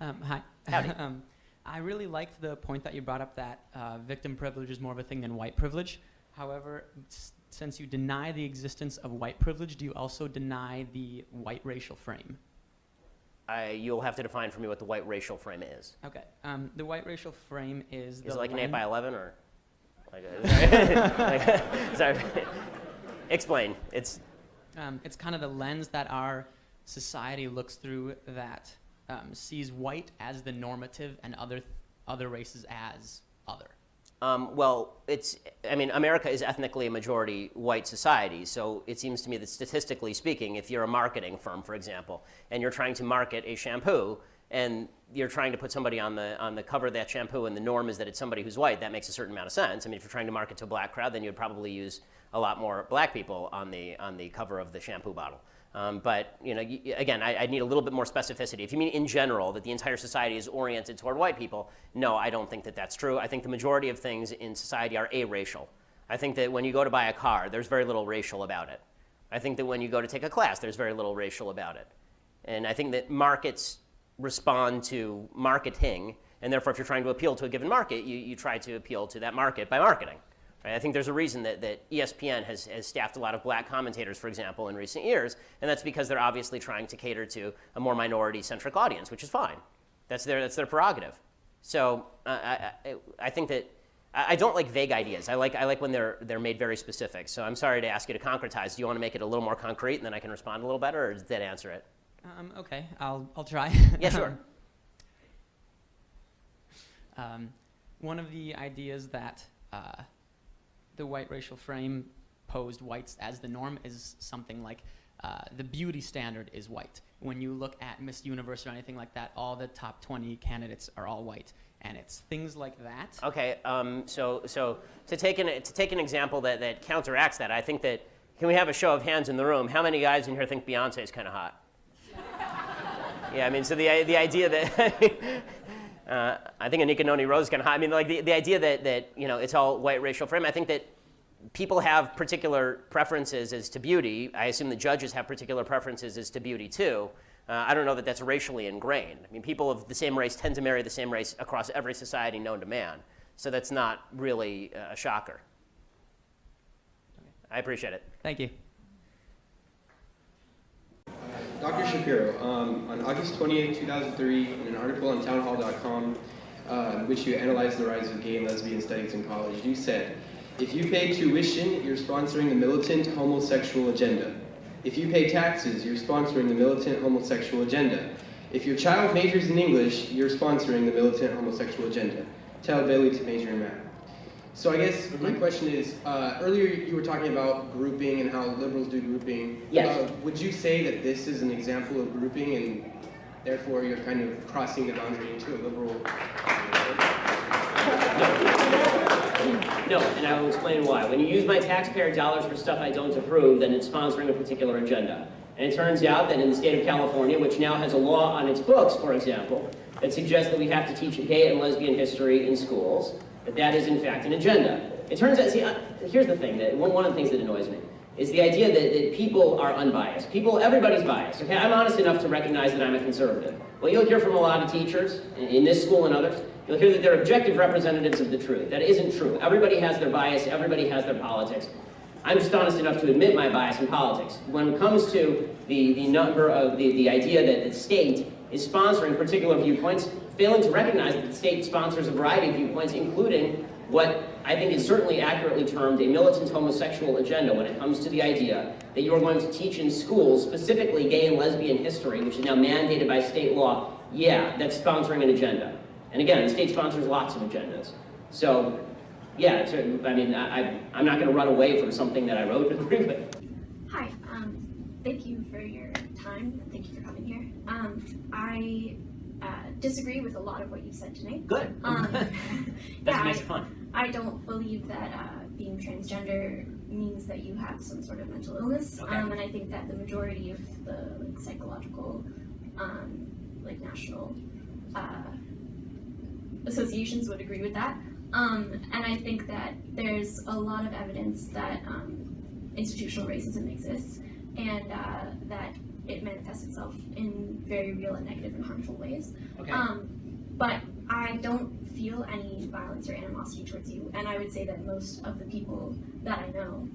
Hi. Howdy. I really liked the point that you brought up that victim privilege is more of a thing than white privilege. However, since you deny the existence of white privilege, do you also deny the white racial frame? You'll have to define for me what the white racial frame is. Okay. The white racial frame is Is it like an 8 by 11 or? Like sorry. Explain. It's kind of the lens that our society looks through that sees white as the normative and other races as other. Well, America is ethnically a majority white society, so it seems to me that statistically speaking, if you're a marketing firm, for example, and you're trying to market a shampoo, and you're trying to put somebody on the cover of that shampoo, and the norm is that it's somebody who's white, that makes a certain amount of sense. I mean, if you're trying to market to a black crowd, then you'd probably use a lot more black people on the cover of the shampoo bottle. But again, I need a little bit more specificity. If you mean in general that the entire society is oriented toward white people, no, I don't think that that's true. I think the majority of things in society are aracial. I think that when you go to buy a car, there's very little racial about it. I think that when you go to take a class, there's very little racial about it. And I think that markets respond to marketing, and therefore if you're trying to appeal to a given market, you try to appeal to that market by marketing. Right? I think there's a reason that ESPN has staffed a lot of black commentators, for example, in recent years, and that's because they're obviously trying to cater to a more minority-centric audience, which is fine. That's their prerogative. So I think that I don't like vague ideas. I like when they're made very specific. So I'm sorry to ask you to concretize. Do you want to make it a little more concrete, and then I can respond a little better, or does that answer it? Okay, I'll try. Yeah, sure. One of the ideas that the white racial frame posed whites as the norm is something like the beauty standard is white. When you look at Miss Universe or anything like that, all the top 20 candidates are all white, and it's things like that. Okay, so to take an example that counteracts that, I think that, can we have a show of hands in the room? How many guys in here think Beyonce is kind of hot? Yeah, I mean, so the idea that I think Anika Noni Rose is kind of hot. I mean, like the idea that it's all white racial frame. I think that people have particular preferences as to beauty. I assume the judges have particular preferences as to beauty too. I don't know that that's racially ingrained. I mean, people of the same race tend to marry the same race across every society known to man. So that's not really a shocker. Okay. I appreciate it. Thank you. Dr. Shapiro, on August 28, 2003, in an article on townhall.com, in which you analyzed the rise of gay and lesbian studies in college, you said, if you pay tuition, you're sponsoring the militant homosexual agenda. If you pay taxes, you're sponsoring the militant homosexual agenda. If your child majors in English, you're sponsoring the militant homosexual agenda. Tell Bailey to major in math. So I guess my question is, earlier you were talking about grouping and how liberals do grouping. Yes. Would you say that this is an example of grouping and therefore you're kind of crossing the boundary into a liberal? No, and I will explain why. When you use my taxpayer dollars for stuff I don't approve, then it's sponsoring a particular agenda. And it turns out that in the state of California, which now has a law on its books, for example, that suggests that we have to teach gay and lesbian history in schools, that is in fact an agenda. It turns out, see, here's the thing, that one of the things that annoys me is the idea that people are unbiased. Everybody's biased, okay? I'm honest enough to recognize that I'm a conservative. Well, you'll hear from a lot of teachers, in this school and others, you'll hear that they're objective representatives of the truth. That isn't true. Everybody has their bias, everybody has their politics. I'm just honest enough to admit my bias in politics. When it comes to the idea that the state is sponsoring particular viewpoints, failing to recognize that the state sponsors a variety of viewpoints, including what I think is certainly accurately termed a militant homosexual agenda when it comes to the idea that you're going to teach in schools, specifically gay and lesbian history, which is now mandated by state law. Yeah, that's sponsoring an agenda. And again, the state sponsors lots of agendas. So, yeah, I mean, I'm not going to run away from something that I wrote and agree with. Hi, thank you for your time. Thank you for coming here. I disagree with a lot of what you said tonight. Good. That makes it fun. I don't believe that being transgender means that you have some sort of mental illness. Okay. And I think that the majority of the psychological, national associations would agree with that. And I think that there's a lot of evidence that institutional racism exists and that it manifests itself in very real and negative and harmful ways. Okay. Okay. But I don't feel any violence or animosity towards you, and I would say that most of the people that I know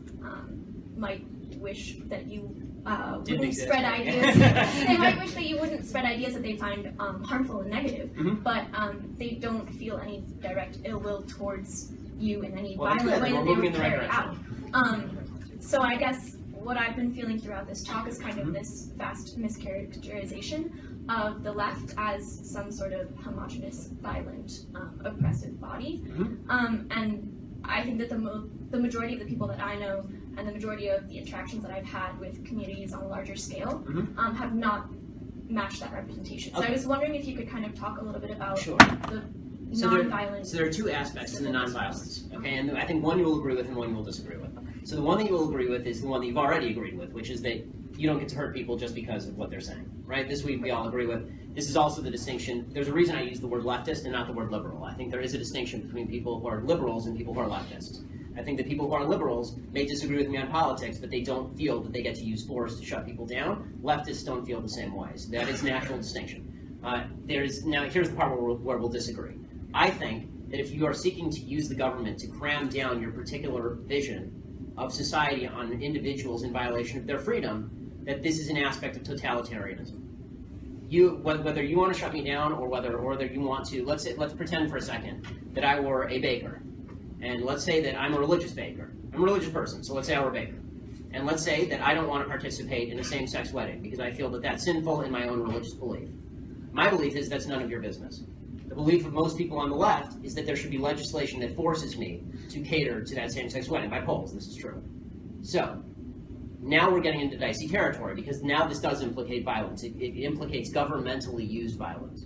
might wish that you wouldn't spread ideas. They might wish that you wouldn't spread ideas that they find harmful and negative, but they don't feel any direct ill will towards you in any violent way that they would carry out. So I guess what I've been feeling throughout this talk is kind of this vast mischaracterization of the left as some sort of homogenous, violent, oppressive body. And I think that the majority of the people that I know and the majority of the interactions that I've had with communities on a larger scale have not matched that representation. So I was wondering if you could kind of talk a little bit about the nonviolent. So there are two aspects to the nonviolence, okay? And I think one you will agree with and one you will disagree with. So the one that you will agree with is the one that you've already agreed with, which is that you don't get to hurt people just because of what they're saying, right? This we all agree with. This is also the distinction. There's a reason I use the word leftist and not the word liberal. I think there is a distinction between people who are liberals and people who are leftists. I think that people who are liberals may disagree with me on politics, but they don't feel that they get to use force to shut people down. Leftists don't feel the same way. So that is natural distinction. Now, here's the part where we'll disagree. I think that if you are seeking to use the government to cram down your particular vision of society on individuals in violation of their freedom, that this is an aspect of totalitarianism. Whether you want to shut me down or whether you want to, let's pretend for a second that I were a baker, and let's say that I'm a religious baker. I'm a religious person, so let's say I were a baker. And let's say that I don't want to participate in a same-sex wedding because I feel that that's sinful in my own religious belief. My belief is that's none of your business. The belief of most people on the left is that there should be legislation that forces me to cater to that same-sex wedding. By polls, this is true. So, now we're getting into dicey territory because now this does implicate violence. It implicates governmentally used violence.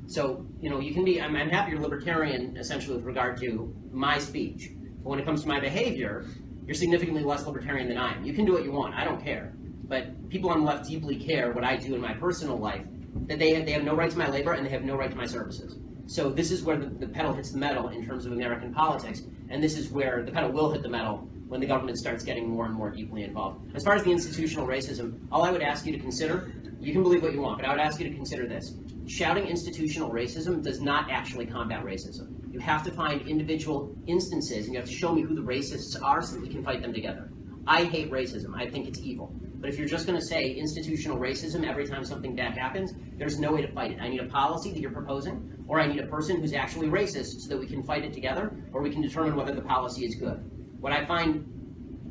So, you can be, I'm happy you're libertarian essentially with regard to my speech. But when it comes to my behavior, you're significantly less libertarian than I am. You can do what you want, I don't care. But people on the left deeply care what I do in my personal life, that they have no right to my labor and they have no right to my services. So this is where the pedal hits the metal in terms of American politics, and this is where the pedal will hit the metal when the government starts getting more and more deeply involved. As far as the institutional racism, all I would ask you to consider, you can believe what you want, but I would ask you to consider this. Shouting institutional racism does not actually combat racism. You have to find individual instances, and you have to show me who the racists are so that we can fight them together. I hate racism. I think it's evil. But if you're just going to say institutional racism every time something bad happens, there's no way to fight it. I need a policy that you're proposing, or I need a person who's actually racist so that we can fight it together, or we can determine whether the policy is good. What I find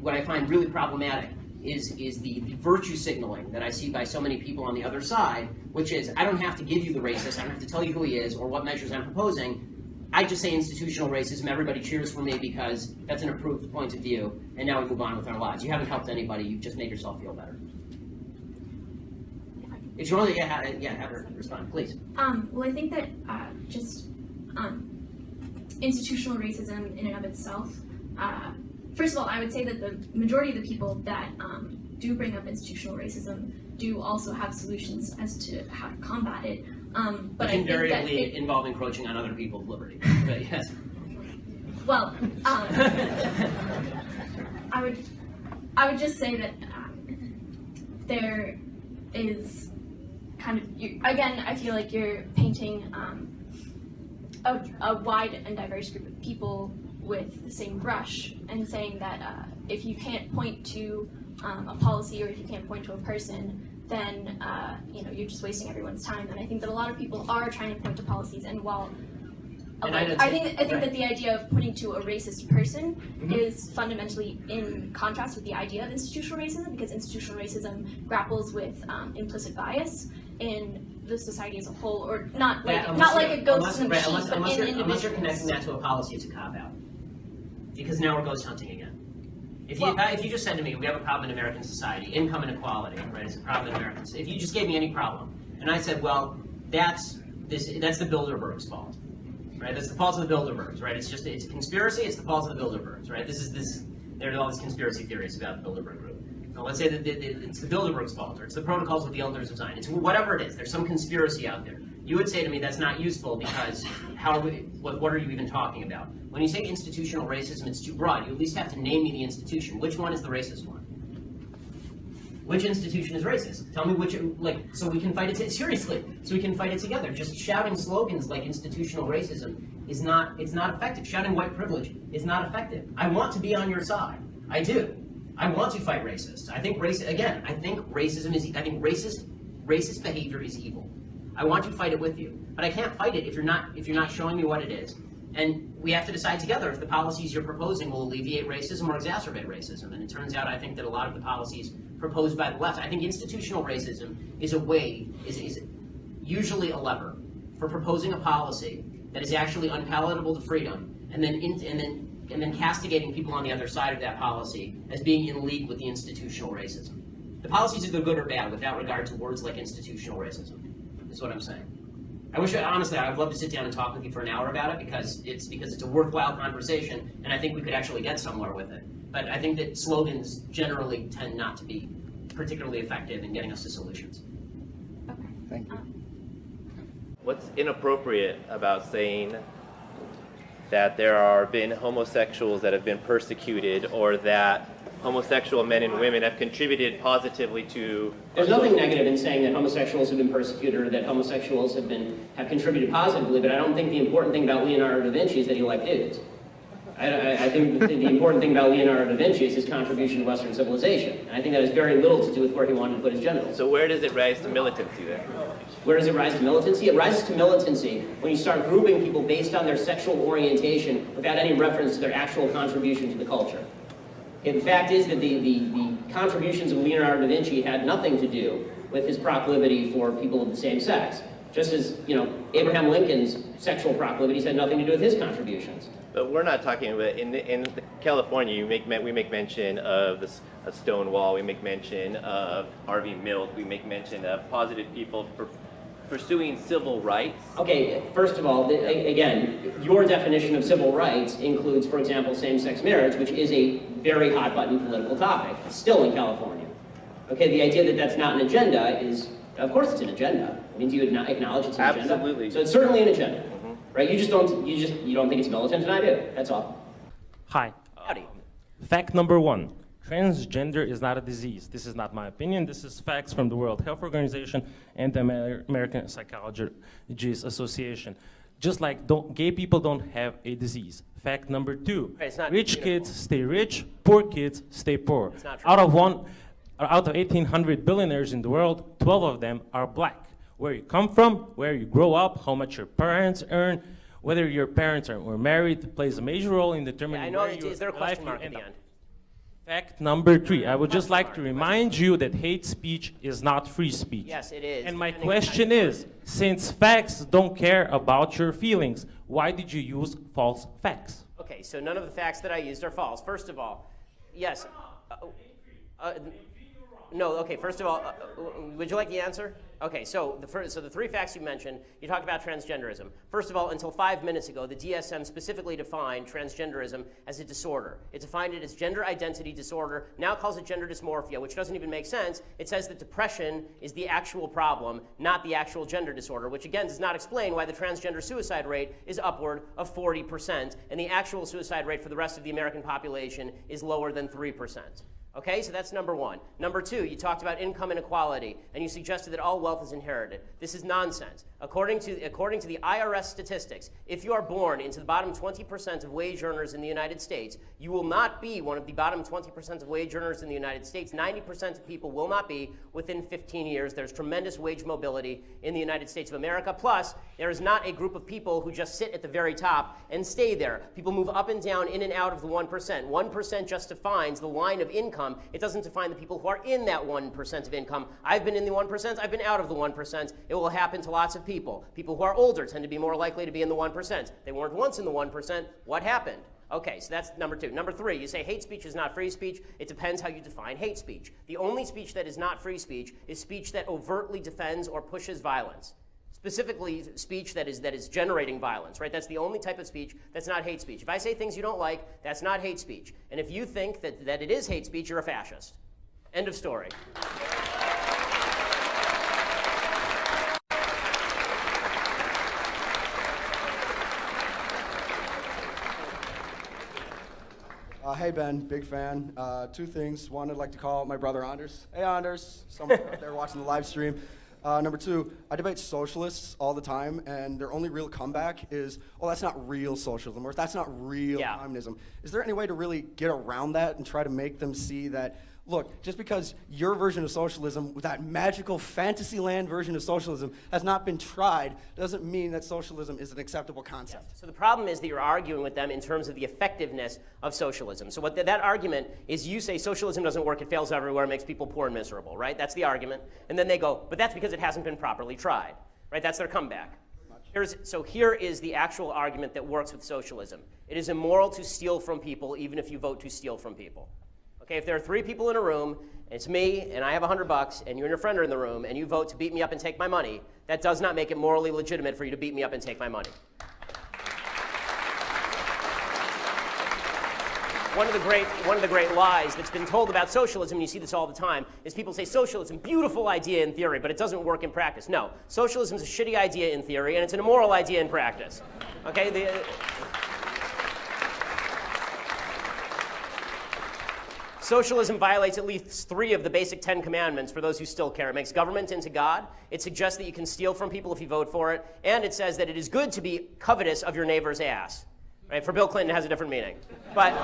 really problematic is the virtue signaling that I see by so many people on the other side, which is, I don't have to give you the racist, I don't have to tell you who he is or what measures I'm proposing. I just say institutional racism, everybody cheers for me because that's an approved point of view, and now we move on with our lives. You haven't helped anybody, you've just made yourself feel better. If you want to have her respond, please. Well, I think that institutional racism in and of itself, first of all, I would say that the majority of the people that do bring up institutional racism do also have solutions as to how to combat it. But I think that invariably involve encroaching on other people's liberty. But yes. Well, I would just say that there is kind of, again, I feel like you're painting a wide and diverse group of people with the same brush and saying that if you can't point to a policy or if you can't point to a person, then you're just wasting everyone's time. And I think that a lot of people are trying to point to policies, and while I think that the idea of pointing to a racist person is fundamentally in contrast with the idea of institutional racism, because institutional racism grapples with implicit bias in the society as a whole, or not like it goes to the machine, but in individuals. Unless you're connecting that to a policy, it's a cop-out. Because now we're ghost hunting again. If you just said to me, we have a problem in American society, income inequality, right, is a problem in Americans. If you just gave me any problem, and I said, well, that's the Bilderbergs' fault, right? That's the fault of the Bilderbergs, right? It's a conspiracy. It's the fault of the Bilderbergs, right? There are all these conspiracy theories about the Bilderberg group. Now, let's say that it's the Bilderbergs' fault, or it's the protocols of the elders of Zion. It's whatever it is. There's some conspiracy out there. You would say to me that's not useful because what are you even talking about? When you say institutional racism, it's too broad. You at least have to name me the institution. Which one is the racist one? which institution is racist? Tell me which, like, so we can fight it seriously. So we can fight it together. Just shouting slogans like institutional racism is not, it's not effective. Shouting white privilege is not effective. I want to be on your side. I do. I want to fight racists. I think I think racism is, I think racist behavior is evil. I want to fight it with you, but I can't fight it if you're not showing me what it is. And we have to decide together if the policies you're proposing will alleviate racism or exacerbate racism. And it turns out, I think, that a lot of the policies proposed by the left, I think institutional racism is a way, is usually a lever for proposing a policy that is actually unpalatable to freedom, and then castigating people on the other side of that policy as being in league with the institutional racism. The policies are good or bad without regard to words like institutional racism, is what I'm saying. Honestly, I'd love to sit down and talk with you for an hour about it because it's a worthwhile conversation, and I think we could actually get somewhere with it. But I think that slogans generally tend not to be particularly effective in getting us to solutions. Okay. Thank you. What's inappropriate about saying that there are been homosexuals that have been persecuted, or that homosexual men and women have contributed positively to... There's nothing negative in saying that homosexuals have been persecuted or that homosexuals have contributed positively, but I don't think the important thing about Leonardo da Vinci is that he liked dudes. I think the important thing about Leonardo da Vinci is his contribution to Western civilization, and I think that has very little to do with where he wanted to put his genitals. So where does it rise to militancy then? Where does it rise to militancy? It rises to militancy when you start grouping people based on their sexual orientation without any reference to their actual contribution to the culture. The fact is that the contributions of Leonardo da Vinci had nothing to do with his proclivity for people of the same sex. Just as, Abraham Lincoln's sexual proclivities had nothing to do with his contributions. But we're not talking about, in California, we make mention of a Stonewall, we make mention of Harvey Milk, we make mention of positive people pursuing civil rights. Okay, first of all, again, your definition of civil rights includes, for example, same-sex marriage, which is a very hot-button political topic, still in California. Okay, the idea that that's not an agenda is, of course it's an agenda. I mean, do you acknowledge it's an agenda? Absolutely. So it's certainly an agenda, right? You don't think it's militant, and I do. That's all. Hi. Howdy. Fact number one. Transgender is not a disease. This is not my opinion. This is facts from the World Health Organization and the American Psychology Association. Just like gay people don't have a disease. Fact number two. Rich kids stay rich, poor kids stay poor. It's not true. Out of 1,800 billionaires in the world, 12 of them are black. Where you come from, where you grow up, how much your parents earn, whether your parents were married plays a major role in determining where your is there a life question will mark at end the up. end? Fact number three, I would just like to remind you that hate speech is not free speech. Yes, it is. And my question is, since facts don't care about your feelings, why did you use false facts? Okay, so none of the facts that I used are false. First of all, yes. No, okay, first of all, would you like the answer? Okay, so the three facts you mentioned, you talked about transgenderism. First of all, until 5 minutes ago, the DSM specifically defined transgenderism as a disorder. It defined it as gender identity disorder, now calls it gender dysmorphia, which doesn't even make sense. It says that depression is the actual problem, not the actual gender disorder, which again does not explain why the transgender suicide rate is upward of 40%, and the actual suicide rate for the rest of the American population is lower than 3%. Okay, so that's number one. Number two, you talked about income inequality, and you suggested that all wealth is inherited. This is nonsense. According to the IRS statistics, if you are born into the bottom 20% of wage earners in the United States, you will not be one of the bottom 20% of wage earners in the United States. 90% of people will not be within 15 years. There's tremendous wage mobility in the United States of America. Plus, there is not a group of people who just sit at the very top and stay there. People move up and down, in and out of the 1%. 1% just defines the line of income. It doesn't define the people who are in that 1% of income. I've been in the 1%, I've been out of the 1%. It will happen to lots of people. People who are older tend to be more likely to be in the 1%. They weren't once in the 1%. What happened? Okay, so that's number two. Number three, you say hate speech is not free speech. It depends how you define hate speech. The only speech that is not free speech is speech that overtly defends or pushes violence. Specifically, speech that is generating violence, right? That's the only type of speech that's not hate speech. If I say things you don't like, that's not hate speech. And if you think that it is hate speech, you're a fascist. End of story. Hey Ben, big fan. Two things. One, I'd like to call my brother Anders. Hey Anders, someone out there watching the live stream. Number two, I debate socialists all the time, and their only real comeback is, oh, that's not real socialism, or that's not real communism. Is there any way to really get around that and try to make them see that, look, just because your version of socialism, that magical fantasy land version of socialism, has not been tried, doesn't mean that socialism is an acceptable concept. Yes. So the problem is that you're arguing with them in terms of the effectiveness of socialism. So what that argument is, you say socialism doesn't work, it fails everywhere, it makes people poor and miserable, right? That's the argument. And then they go, but that's because it hasn't been properly tried, right? That's their comeback. So here is the actual argument that works with socialism. It is immoral to steal from people even if you vote to steal from people. Okay, if there are 3 people in a room, and it's me, and I have $100, and you and your friend are in the room, and you vote to beat me up and take my money, that does not make it morally legitimate for you to beat me up and take my money. One of the great lies that's been told about socialism, and you see this all the time, is people say socialism, beautiful idea in theory, but it doesn't work in practice. No, socialism is a shitty idea in theory, and it's an immoral idea in practice. Okay, socialism violates at least 3 of the basic 10 commandments for those who still care. It makes government into God. It suggests that you can steal from people if you vote for it. And it says that it is good to be covetous of your neighbor's ass. Right? For Bill Clinton, it has a different meaning. But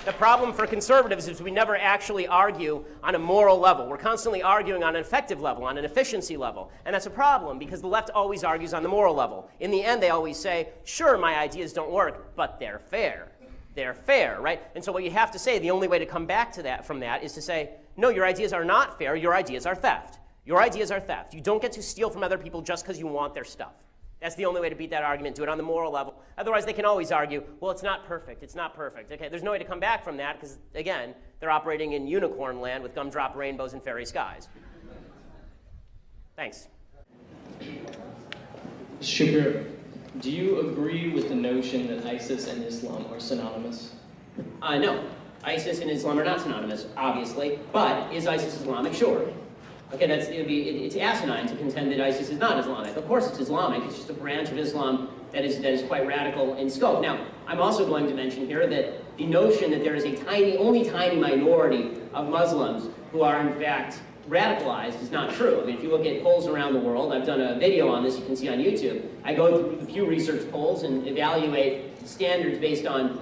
the problem for conservatives is we never actually argue on a moral level. We're constantly arguing on an effective level, on an efficiency level. And that's a problem because the left always argues on the moral level. In the end, they always say, sure, my ideas don't work, but they're fair. They're fair, right? And so what you have to say, the only way to come back to that from that is to say, no, your ideas are not fair, your ideas are theft. Your ideas are theft. You don't get to steal from other people just because you want their stuff. That's the only way to beat that argument. Do it on the moral level. Otherwise, they can always argue, well, it's not perfect. It's not perfect. Okay, there's no way to come back from that because, again, they're operating in unicorn land with gumdrop rainbows and fairy skies. Thanks. Shapiro, do you agree with the notion that ISIS and Islam are synonymous? No. ISIS and Islam are not synonymous, obviously. But is ISIS Islamic? Sure. Okay, it's asinine to contend that ISIS is not Islamic. Of course it's Islamic. It's just a branch of Islam that is quite radical in scope. Now, I'm also going to mention here that the notion that there is a only tiny minority of Muslims who are in fact radicalized is not true. I mean, if you look at polls around the world, I've done a video on this, you can see on YouTube. I go through the Pew Research polls and evaluate standards based on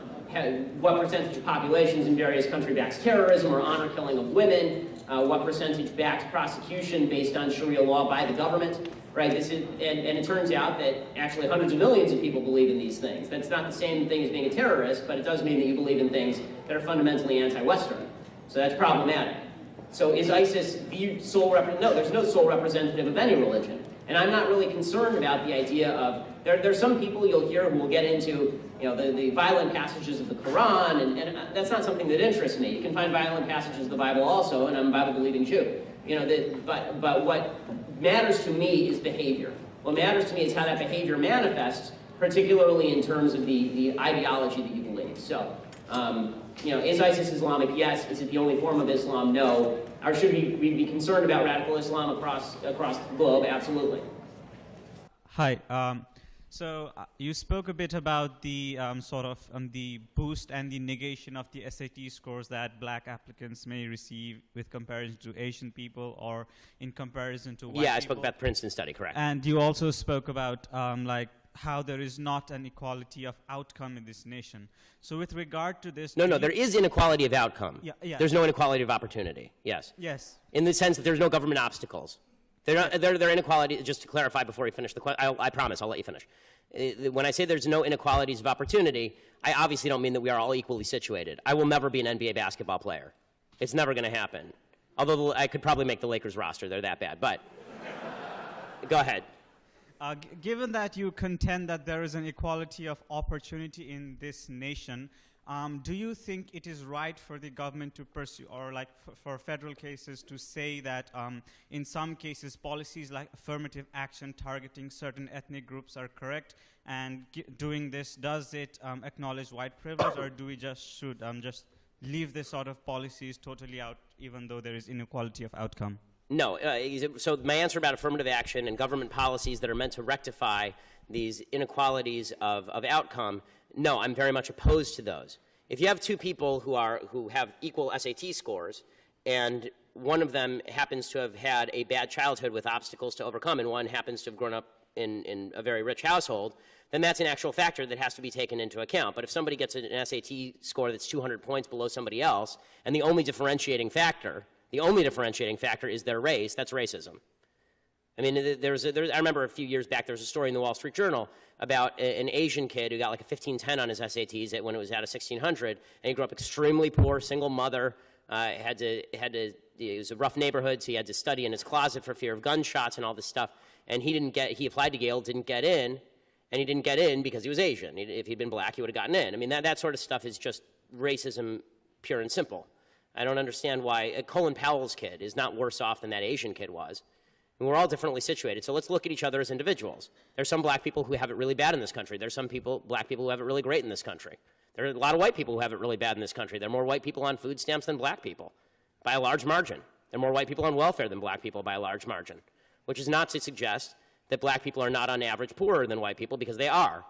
what percentage of populations in various countries backs terrorism or honor killing of women, what percentage backs prosecution based on Sharia law by the government, right? And it turns out that actually hundreds of millions of people believe in these things. That's not the same thing as being a terrorist, but it does mean that you believe in things that are fundamentally anti-Western. So that's problematic. So is ISIS the sole representative? No, there's no sole representative of any religion. And I'm not really concerned about the idea of, there's some people you'll hear who will get into the violent passages of the Quran, and that's not something that interests me. You can find violent passages of the Bible also, and I'm a Bible-believing Jew. But what matters to me is behavior. What matters to me is how that behavior manifests, particularly in terms of the ideology that you believe. So, is ISIS Islamic? Yes. Is it the only form of Islam? No. Or should we be concerned about radical Islam across the globe? Absolutely. Hi. So you spoke a bit about the the boost and the negation of the SAT scores that black applicants may receive with comparison to Asian people or in comparison to white people. Yeah, I spoke about the Princeton study, correct. And you also spoke about how there is not an equality of outcome in this nation. So with regard to this... No, there is inequality of outcome. Yeah. There's no inequality of opportunity, yes. Yes. In the sense that there's no government obstacles. They're inequality, just to clarify before you finish the question, I promise, I'll let you finish. When I say there's no inequalities of opportunity, I obviously don't mean that we are all equally situated. I will never be an NBA basketball player. It's never going to happen. Although I could probably make the Lakers roster, they're that bad. But go ahead. Given that you contend that there is an equality of opportunity in this nation, do you think it is right for the government to pursue, or for federal cases to say that in some cases policies like affirmative action targeting certain ethnic groups are correct, and doing this, does it acknowledge white privilege, or do we should just leave this sort of policies totally out even though there is inequality of outcome? No. So my answer about affirmative action and government policies that are meant to rectify these inequalities of outcome no, I'm very much opposed to those. If you have two people who have equal SAT scores, and one of them happens to have had a bad childhood with obstacles to overcome, and one happens to have grown up in a very rich household, then that's an actual factor that has to be taken into account. But if somebody gets an SAT score that's 200 points below somebody else, and the only differentiating factor is their race, that's racism. I mean, I remember a few years back, there was a story in the Wall Street Journal about an Asian kid who got like a 1510 on his SATs when it was out of 1600, and he grew up extremely poor, single mother, it was a rough neighborhood, so he had to study in his closet for fear of gunshots and all this stuff, and he applied to Yale, didn't get in, and he didn't get in because he was Asian. If he'd been black, he would have gotten in. I mean, that sort of stuff is just racism pure and simple. I don't understand why Colin Powell's kid is not worse off than that Asian kid was. And we're all differently situated, so let's look at each other as individuals. There's some black people who have it really bad in this country. There's some black people who have it really great in this country. There are a lot of white people who have it really bad in this country. There are more white people on food stamps than black people, by a large margin. There are more white people on welfare than black people by a large margin, which is not to suggest that black people are not on average poorer than white people, because they are.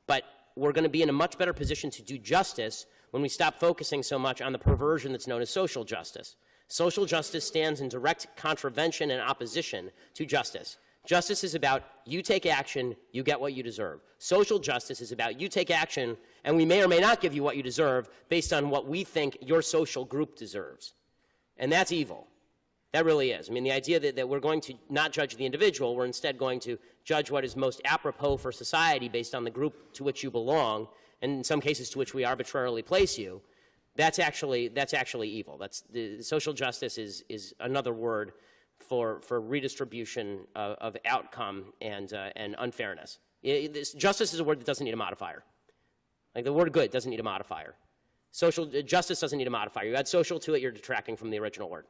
But we're going to be in a much better position to do justice when we stop focusing so much on the perversion that's known as social justice. Social justice stands in direct contravention and opposition to justice. Justice is about you take action, you get what you deserve. Social justice is about you take action, and we may or may not give you what you deserve based on what we think your social group deserves. And that's evil. That really is. I mean, the idea that we're going to not judge the individual, we're instead going to judge what is most apropos for society based on the group to which you belong, and in some cases to which we arbitrarily place you, that's actually evil. Social justice is another word for redistribution of outcome and unfairness. Justice is a word that doesn't need a modifier. Like the word good doesn't need a modifier. Social justice doesn't need a modifier. You add social to it, you're detracting from the original word.